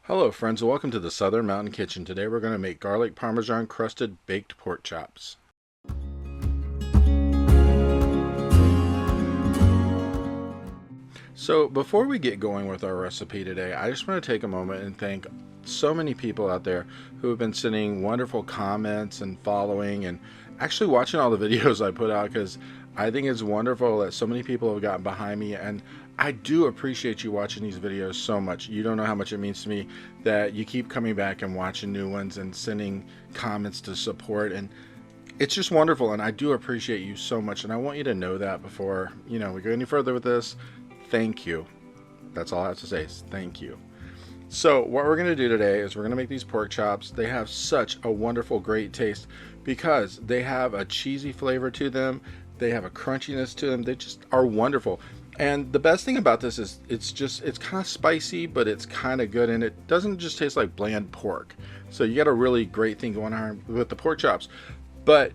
Hello friends, and welcome to the Southern Mountain Kitchen. Today we're going to make garlic Parmesan crusted baked pork chops. So before we get going with our recipe today, I just want to take a moment and thank so many people out there who have been sending wonderful comments and following and actually watching all the videos I put out, because I think it's wonderful that so many people have gotten behind me, and I do appreciate you watching these videos so much. You don't know how much it means to me that you keep coming back and watching new ones and sending comments to support, and it's just wonderful, and I do appreciate you so much, and I want you to know that before we go any further with this. Thank you. That's all I have to say is thank you. So what we're going to do today is we're going to make these pork chops. They have such a wonderful, great taste because they have a cheesy flavor to them. They have a crunchiness to them. They just are wonderful. And the best thing about this is it's kind of spicy, but it's kind of good, and it doesn't just taste like bland pork. So you got a really great thing going on with the pork chops. But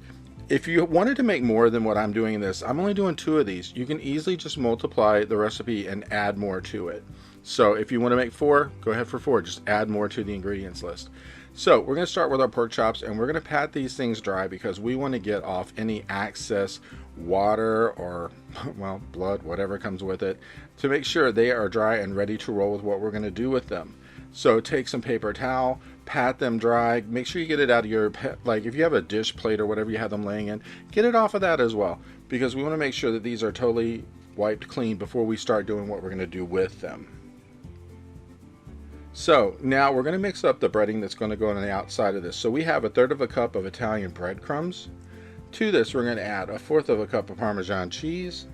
if you wanted to make more than what I'm doing in this, I'm only doing 2 of these. You can easily just multiply the recipe and add more to it. So if you want to make 4, go ahead for 4. Just add more to the ingredients list. So we're going to start with our pork chops, and we're going to pat these things dry because we want to get off any excess water or, well, blood, whatever comes with it, to make sure they are dry and ready to roll with what we're going to do with them. So take some paper towel, pat them dry, make sure you get it out of your, like if you have a dish plate or whatever you have them laying in, get it off of that as well, because we want to make sure that these are totally wiped clean before we start doing what we're going to do with them. So now we're going to mix up the breading that's going to go on the outside of this. So we have 1/3 cup of Italian breadcrumbs. To this we're going to add 1/4 cup of Parmesan cheese.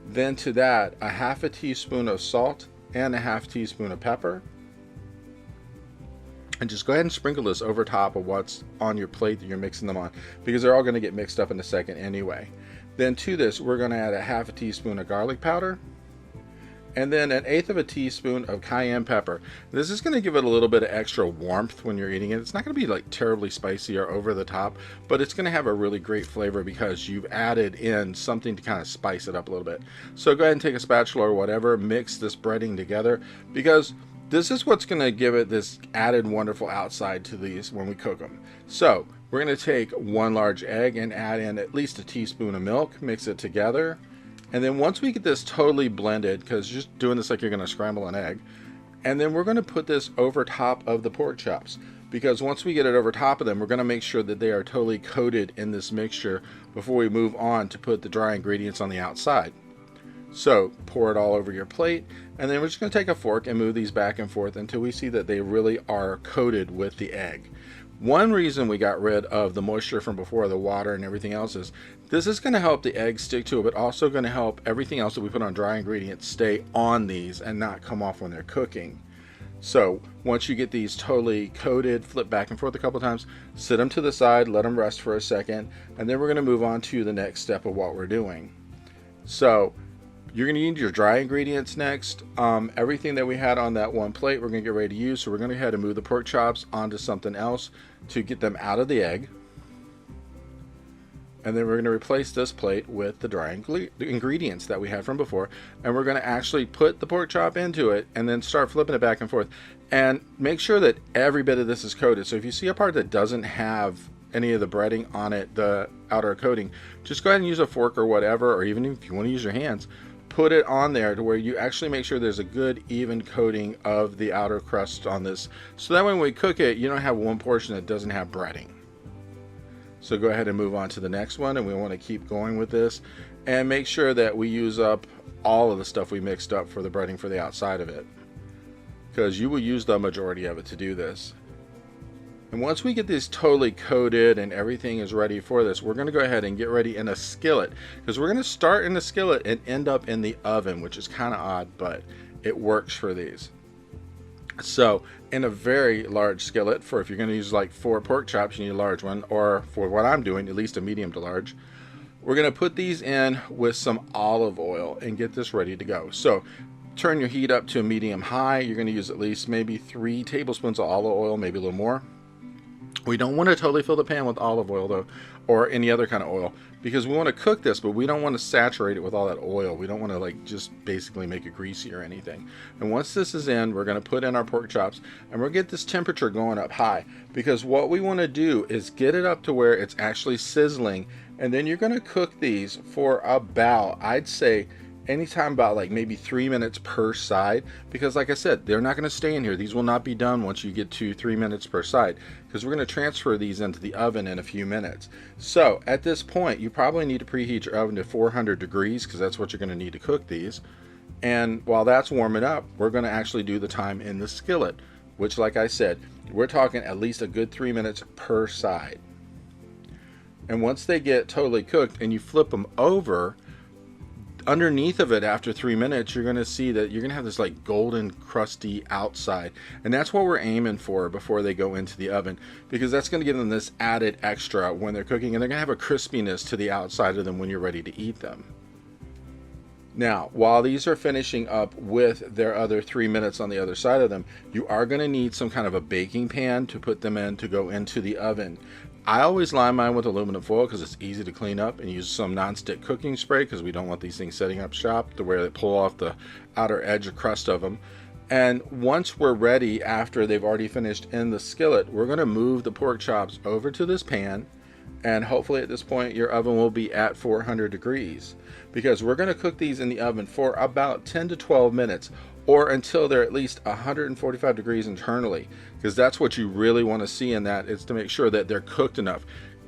Then to that 1/2 teaspoon of salt and 1/2 teaspoon of pepper. And just go ahead and sprinkle this over top of what's on your plate that you're mixing them on, because they're all going to get mixed up in a second anyway. Then to this we're going to add 1/2 teaspoon of garlic powder, and then 1/8 teaspoon of cayenne pepper. This is going to give it a little bit of extra warmth when you're eating it. It's not going to be like terribly spicy or over the top, but it's going to have a really great flavor because you've added in something to kind of spice it up a little bit. So go ahead and take a spatula or whatever, mix this breading together, because this is what's going to give it this added wonderful outside to these when we cook them. So we're going to take 1 large egg and add in at least 1 teaspoon of milk, mix it together. And then once we get this totally blended, because you're just doing this like you're going to scramble an egg, and then we're going to put this over top of the pork chops, because once we get it over top of them, we're going to make sure that they are totally coated in this mixture before we move on to put the dry ingredients on the outside. So pour it all over your plate, and then we're just going to take a fork and move these back and forth until we see that they really are coated with the egg. One reason we got rid of the moisture from before, the water and everything else, is this is going to help the egg stick to it, but also going to help everything else that we put on dry ingredients stay on these and not come off when they're cooking. So once you get these totally coated, flip back and forth a couple times, sit them to the side, let them rest for a second, and then we're going to move on to the next step of what we're doing. So you're going to need your dry ingredients next. Everything that we had on that one plate we're going to get ready to use, so we're going to go ahead and move the pork chops onto something else to get them out of the egg. And then we're going to replace this plate with the dry ingredients that we had from before, and we're going to actually put the pork chop into it and then start flipping it back and forth, and make sure that every bit of this is coated. So if you see a part that doesn't have any of the breading on it, the outer coating, just go ahead and use a fork or whatever, or even if you want to use your hands, put it on there to where you actually make sure there's a good even coating of the outer crust on this, so that when we cook it, you don't have one portion that doesn't have breading. So go ahead and move on to the next one, and we want to keep going with this and make sure that we use up all of the stuff we mixed up for the breading for the outside of it, because you will use the majority of it to do this. And once we get these totally coated and everything is ready for this, we're going to go ahead and get ready in a skillet, because we're going to start in the skillet and end up in the oven, which is kind of odd, but it works for these. So in a very large skillet, for if you're going to use like 4 pork chops, you need a large one, or for what I'm doing, at least a medium to large. We're going to put these in with some olive oil and get this ready to go. So turn your heat up to a medium high. You're going to use at least maybe 3 tablespoons of olive oil, maybe a little more. We don't want to totally fill the pan with olive oil though, or any other kind of oil, because we want to cook this, but we don't want to saturate it with all that oil. We don't want to like just basically make it greasy or anything. And once this is in, we're going to put in our pork chops, and we'll get this temperature going up high, because what we want to do is get it up to where it's actually sizzling. And then you're going to cook these for about, I'd say, anytime about like maybe 3 minutes per side, because like I said, they're not going to stay in here. These will not be done once you get to 3 minutes per side, because we're going to transfer these into the oven in a few minutes. So at this point, you probably need to preheat your oven to 400 degrees, because that's what you're going to need to cook these. And while that's warming up, we're going to actually do the time in the skillet, which, like I said, we're talking at least a good 3 minutes per side. And once they get totally cooked and you flip them over, underneath of it after 3 minutes, you're going to see that you're going to have this like golden crusty outside, and that's what we're aiming for before they go into the oven, because that's going to give them this added extra when they're cooking, and they're going to have a crispiness to the outside of them when you're ready to eat them. Now, while these are finishing up with their other 3 minutes on the other side of them, you are going to need some kind of a baking pan to put them in to go into the oven. I always line mine with aluminum foil because it's easy to clean up, and use some non-stick cooking spray because we don't want these things setting up shop to where they pull off the outer edge or crust of them. And once we're ready, after they've already finished in the skillet, we're going to move the pork chops over to this pan, and hopefully at this point your oven will be at 400 degrees, because we're going to cook these in the oven for about 10 to 12 minutes, or until they're at least 145 degrees internally, because that's what you really want to see in that, is to make sure that they're cooked enough.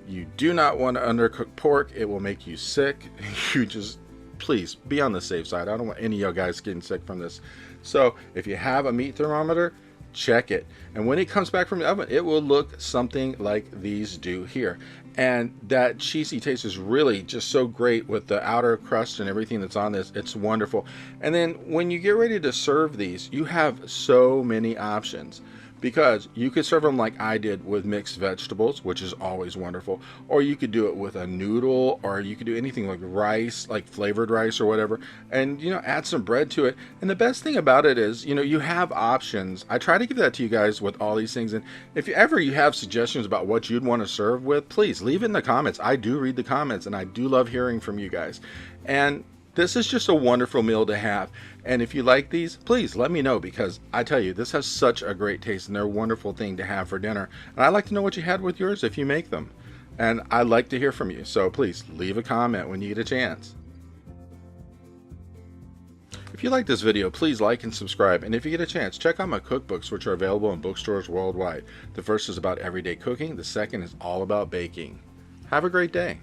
You do not want to undercook pork. It will make you sick. You just, please be on the safe side. I don't want any of you guys getting sick from this. So if you have a meat thermometer, check it, and when it comes back from the oven, it will look something like these do here. And that cheesy taste is really just so great with the outer crust and everything that's on this. It's wonderful. And then when you get ready to serve these, you have so many options, because you could serve them like I did with mixed vegetables, which is always wonderful, or you could do it with a noodle, or you could do anything like rice, like flavored rice or whatever, and add some bread to it. And the best thing about it is, you have options. I try to give that to you guys with all these things, and if you have suggestions about what you'd want to serve with, please leave it in the comments. I do read the comments, and I do love hearing from you guys. And this is just a wonderful meal to have. And if you like these, please let me know, because I tell you, this has such a great taste, and they're a wonderful thing to have for dinner. And I'd like to know what you had with yours if you make them. And I'd like to hear from you. So please leave a comment when you get a chance. If you like this video, please like and subscribe. And if you get a chance, check out my cookbooks, which are available in bookstores worldwide. The first is about everyday cooking. The second is all about baking. Have a great day.